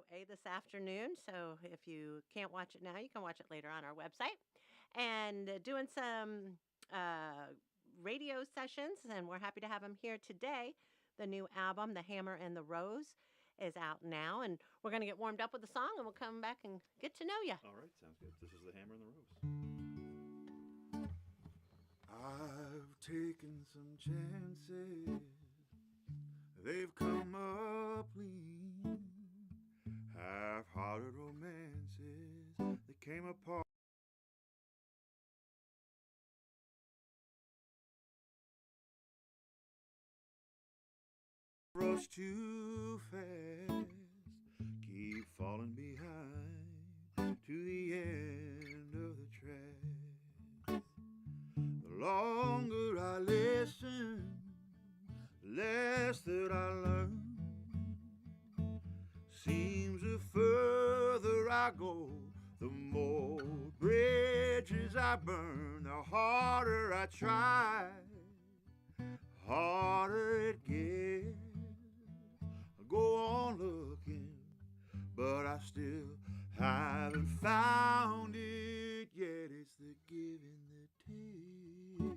Studio A this afternoon. So if you can't watch it now, you can watch it later on our website. And doing some uh, radio sessions, and we're happy to have him here today. The new album, The Hammer and the Rose, is out now, and we're going to get warmed up with the song, and we'll come back and get to know you. All right, sounds good. This is the Hammer and the Rose. I've taken some chances. They've come up clean. Half-hearted romances that came apart. Rush too fast, keep falling behind to the end of the track. The longer I listen, less that I learn. Seems the further I go, the more bridges I burn. The harder I try, harder it gets. I go on looking, but I still haven't found it yet. It's the give and the take.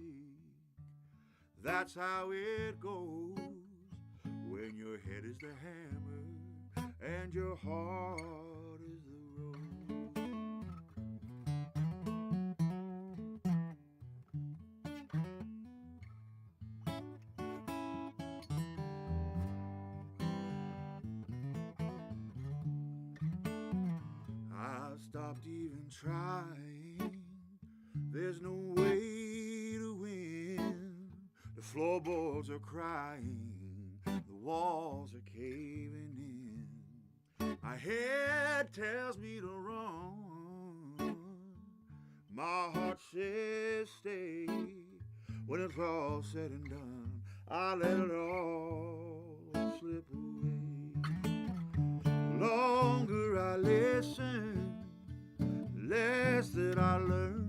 That's how it goes when your head is the hammer and your heart is the rose. I've stopped even trying. There's no way to win. The floorboards are crying. The walls are caving in. My head tells me to run. My heart says stay. When it's all said and done, I let it all slip away. The longer I listen, less that I learn.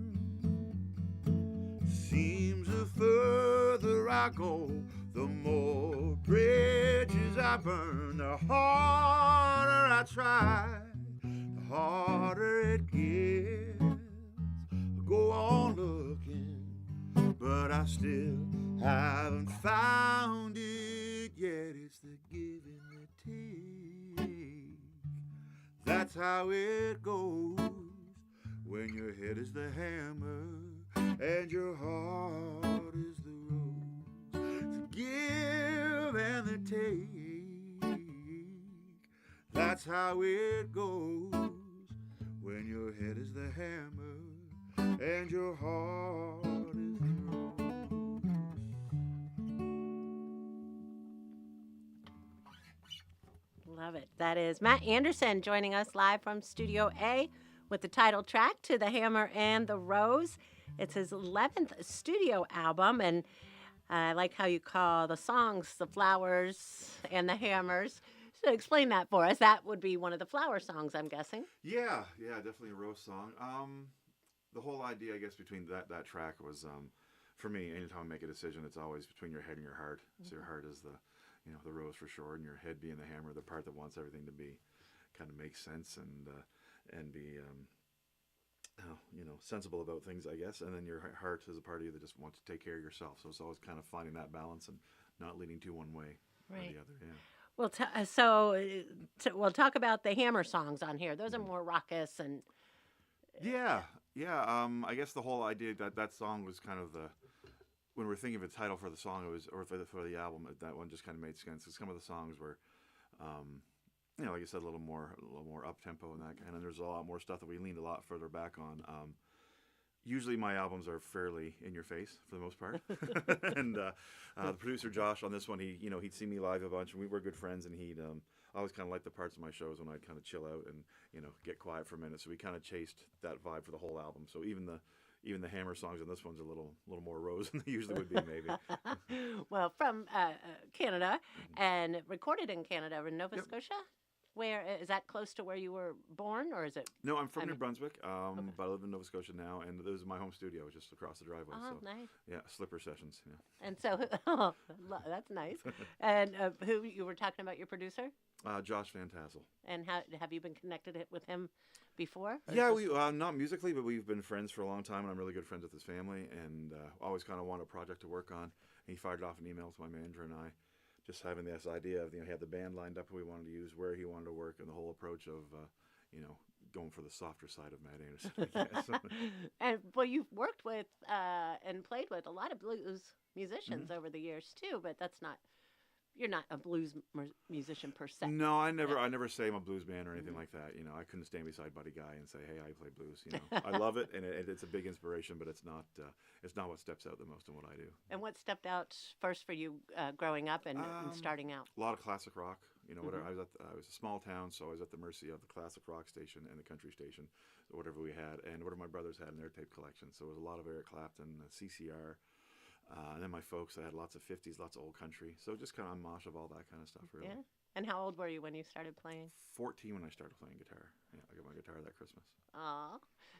Seems the further I go, the more bridges I burn. The harder I try, the harder it gets. I go on looking, but I still haven't found it yet. It's the give and the take. That's how it goes when your head is the hammer and your heart is the rose. The give and the take. That's how it goes when your head is the hammer and your heart is the rose. Love it. That is Matt Andersen joining us live from Studio A with the title track to The Hammer and the Rose. It's his 11th studio album, and I like how you call the songs the flowers and the hammers. So explain that for us. That would be one of the flower songs, I'm guessing. Yeah, definitely a rose song. The whole idea, I guess, between that track was, for me, anytime I make a decision, it's always between your head and your heart. Mm-hmm. So your heart is the rose for sure, and your head being the hammer, the part that wants everything to be, kind of make sense and be, sensible about things, I guess. And then your heart is a part of you that just wants to take care of yourself. So it's always kind of finding that balance and not leaning to one way or the other. Yeah. Well, we'll talk about the hammer songs on here. Those are more raucous and. Yeah. I guess the whole idea that song was kind of when we're thinking of a title for the song, or for the album, that one just kind of made sense. Some of the songs were, like I said, a little more up tempo and that kind. And there's a lot more stuff that we leaned a lot further back on. Usually my albums are fairly in your face for the most part. And the producer Josh on this one, he'd see me live a bunch, and we were good friends, and he'd always kind of like the parts of my shows when I'd kind of chill out and get quiet for a minute. So we kind of chased that vibe for the whole album. So even the hammer songs on this one's a little more rose than they usually would be, maybe. Well, from Canada, and recorded in Canada, in Nova Scotia. Where is that close to where you were born, or is it? No, I'm from I New mean, Brunswick, okay. but I live in Nova Scotia now, and this is my home studio, just across the driveway. Oh, So, nice. yeah, slipper sessions. Yeah. And so, oh, that's nice. And who you were talking about, your producer, Josh Van Tassel. and how have you been connected with him before? Or Yeah, just- we not musically, but we've been friends for a long time, and I'm really good friends with his family, and always kind of wanted a project to work on. He fired off an email to my manager and I, just having this idea of, he had the band lined up we wanted to use, where he wanted to work, and the whole approach of going for the softer side of Matt Anderson. I guess. And well, you've worked with and played with a lot of blues musicians over the years too, but you're not a blues musician per se. No, I never say I'm a blues man or anything like that. I couldn't stand beside Buddy Guy and say, "Hey, I play blues." I love it, and it's a big inspiration, but it's not what steps out the most in what I do. And what stepped out first for you growing up and starting out? A lot of classic rock. Whatever. I was a small town, so I was at the mercy of the classic rock station and the country station, so whatever we had, and whatever my brothers had in their tape collection. So it was a lot of Eric Clapton, CCR. And then my folks, I had lots of 50s, lots of old country. So just kind of a mosh of all that kind of stuff, really. Yeah. And how old were you when you started playing? 14 when I started playing guitar. Yeah, I got my guitar that Christmas. Aw.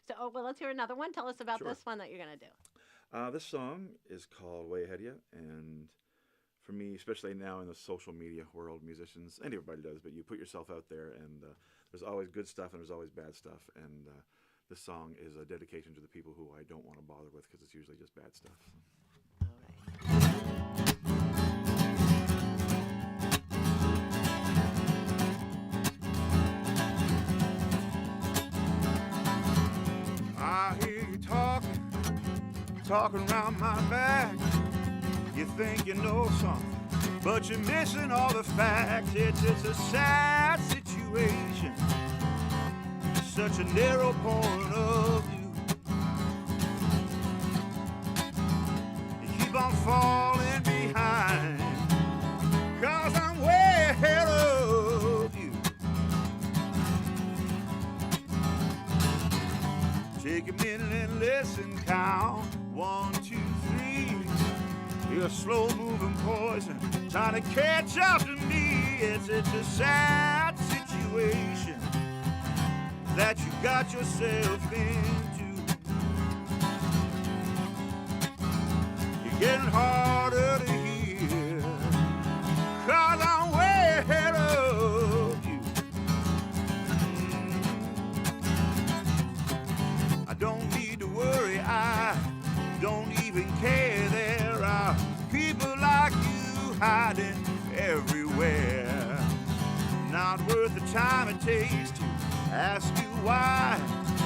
So, well, let's hear another one. Tell us about Sure. this one that you're going to do. This song is called Way Ahead of You. And for me, especially now in the social media world, musicians, and everybody does, but you put yourself out there, and there's always good stuff and there's always bad stuff. And this song is a dedication to the people who I don't want to bother with, because it's usually just bad stuff. All right. I hear you talking around my back. You think you know something, but you're missing all the facts. It's a sad situation, such a narrow point of view. You keep on falling behind, 'cause I'm way ahead of you. Take a minute and listen, count 1, 2, 3. You're a slow-moving poison, trying to catch up to me. It's a sad situation that you got yourself into. You're getting harder to hear, 'cause I'm way ahead of you. I don't need to worry, I don't even care. There are people like you hiding everywhere. Not worth the time it takes to ask you why.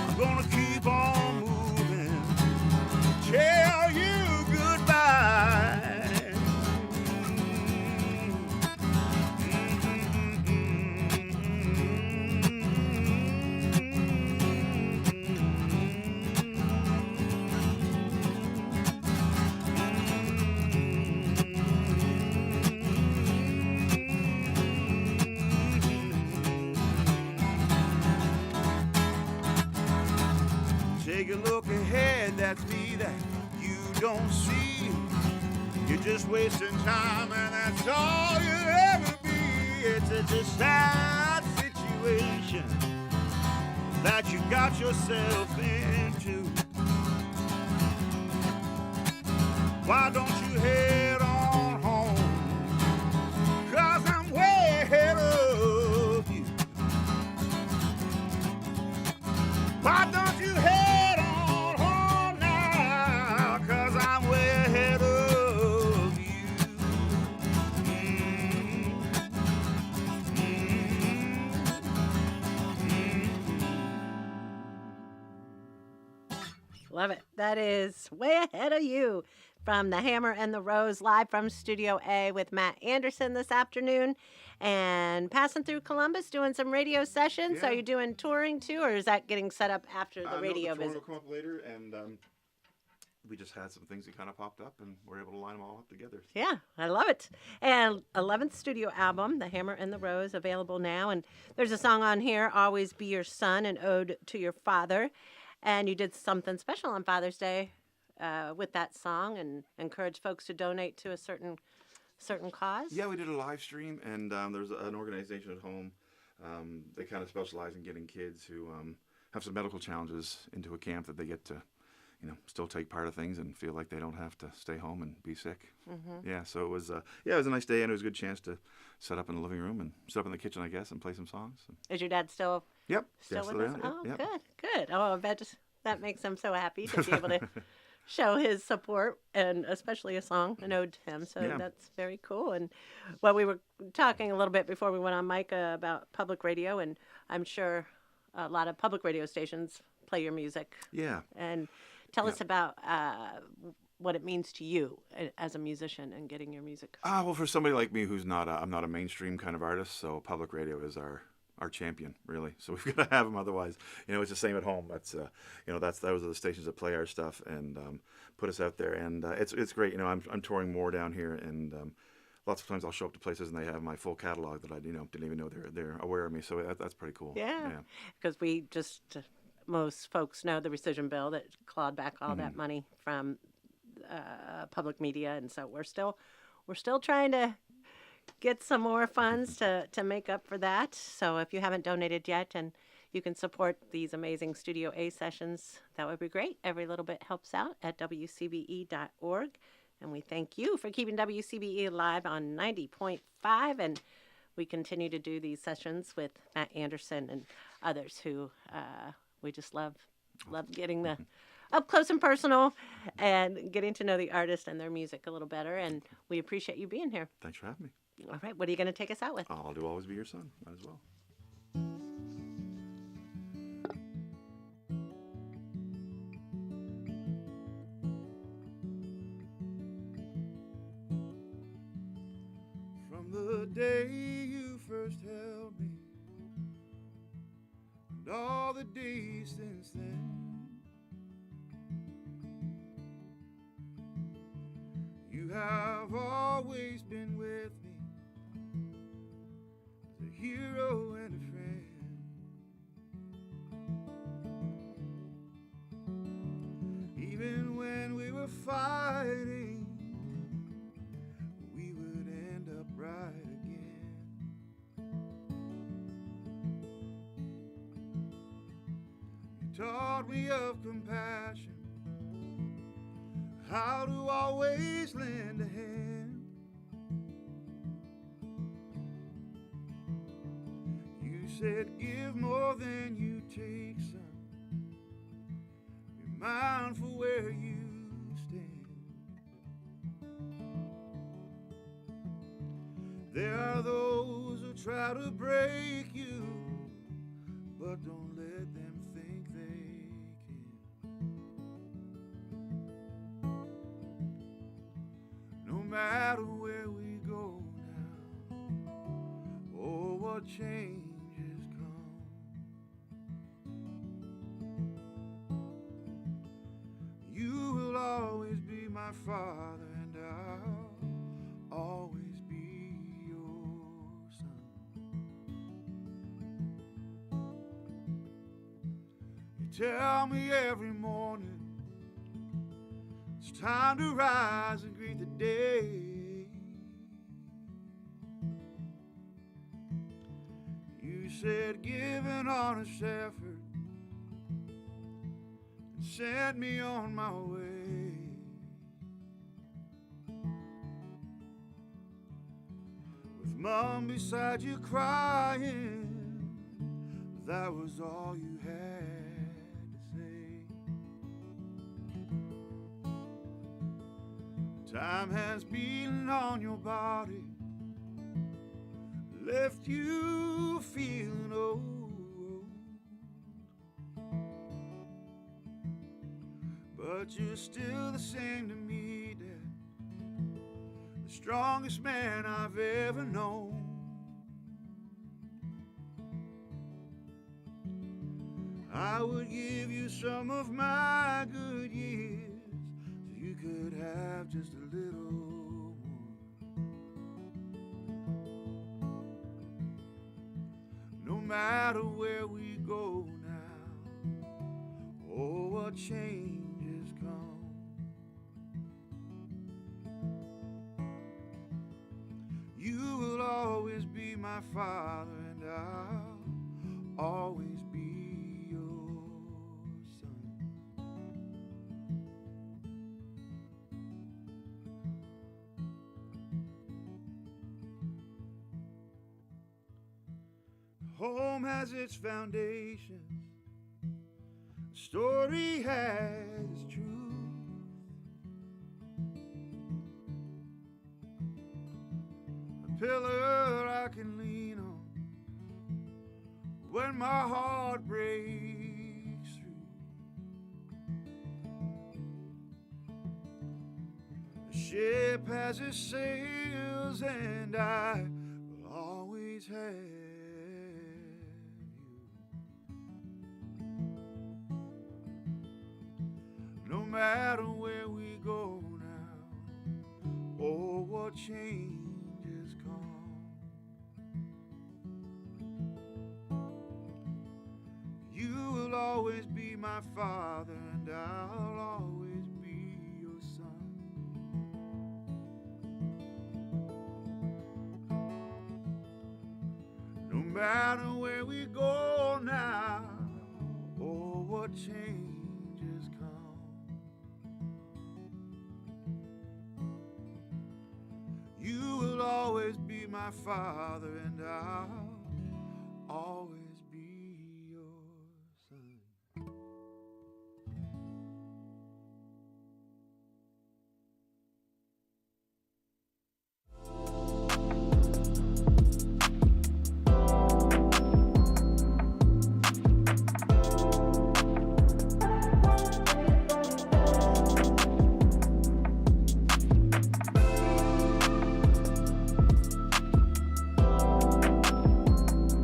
I'm gonna keep on moving, tell you goodbye. Take a look ahead, that's me that you don't see. You're just wasting time, and that's all you'll ever be. It's a sad situation that you got yourself into. Why don't you head on home? 'Cause I'm way ahead of you. Why don't you head on home now? 'Cause I'm way ahead of you. Love it. That is Way Ahead of You from The Hammer and the Rose, live from Studio A with Matt Andersen this afternoon. And passing through Columbus, doing some radio sessions. Yeah. Are you doing touring too, or is that getting set up after the No, radio the tour visit? will come up later, and we just had some things that kind of popped up, and we're able to line them all up together. Yeah, I love it. And 11th studio album, The Hammer and the Rose, available now. And there's a song on here, Always Be Your Son, an ode to your father. And you did something special on Father's Day with that song and encouraged folks to donate to a certain cause. Yeah, we did a live stream, and there's an organization at home They kind of specialize in getting kids who have some medical challenges into a camp that they get to, still take part of things and feel like they don't have to stay home and be sick. Yeah, so it was a nice day, and it was a good chance to set up in the living room and set up in the kitchen, I guess, and play some songs. Is your dad still Yep. still Yeah, with us? yep, Oh, yep. good. Oh, I bet that makes him so happy to be able to show his support, and especially a song, an ode to him. So Yeah. that's very cool. And well, we were talking a little bit before we went on mic about public radio, and I'm sure a lot of public radio stations play your music. Yeah. And tell Yeah. us about what it means to you as a musician and getting your music. Well, for somebody like me who's I'm not a mainstream kind of artist, so public radio is our champion, really. So we've got to have them. Otherwise, it's the same at home. That's those are the stations that play our stuff and put us out there. And it's great. I'm touring more down here, and lots of times I'll show up to places and they have my full catalog that I didn't even know they're aware of me. So that's pretty cool. Yeah, because we just most folks know the rescission bill that clawed back all that money from public media, and so we're still trying to get some more funds to make up for that. So if you haven't donated yet and you can support these amazing Studio A sessions, that would be great. Every little bit helps out at WCBE.org. And we thank you for keeping WCBE live on 90.5. And we continue to do these sessions with Matt Andersen and others who we just love getting the up close and personal and getting to know the artist and their music a little better. And we appreciate you being here. Thanks for having me. All right, what are you going to take us out with? I'll do Always Be Your Son. Might as well. From the day you first held me, and all the days since then, you have always been with me, as a hero and a friend. Even when we were fighting, we would end up right again. You taught me of compassion, how to always lend a hand. You said, give more than you take, son. Be mindful where you stand. There are those who try to break you, but don't let them think they can. No matter where we go now, oh, what change has come. You will always be my father, and I'll always be your son. You tell me every morning it's time to rise and greet the day. You said, give an honest effort and send me on my way. With mom beside you crying, that was all you had to say. Time has beaten on your body, left you feeling old. But you're still the same to me, Dad, the strongest man I've ever known. I would give you some of my good years so you could have just a little more. No matter where we go now, oh, what change has come. You will always be my father, and I'll always be your son. Home has its foundations, the story has its truth. A pillar I can lean on when my heart breaks through. The ship has its sails and I will always have no matter where we go now, or what changes come. You will always be my father, and I'll always be your son. No matter where we go now, or what changes come, you will always be my father, and I'll always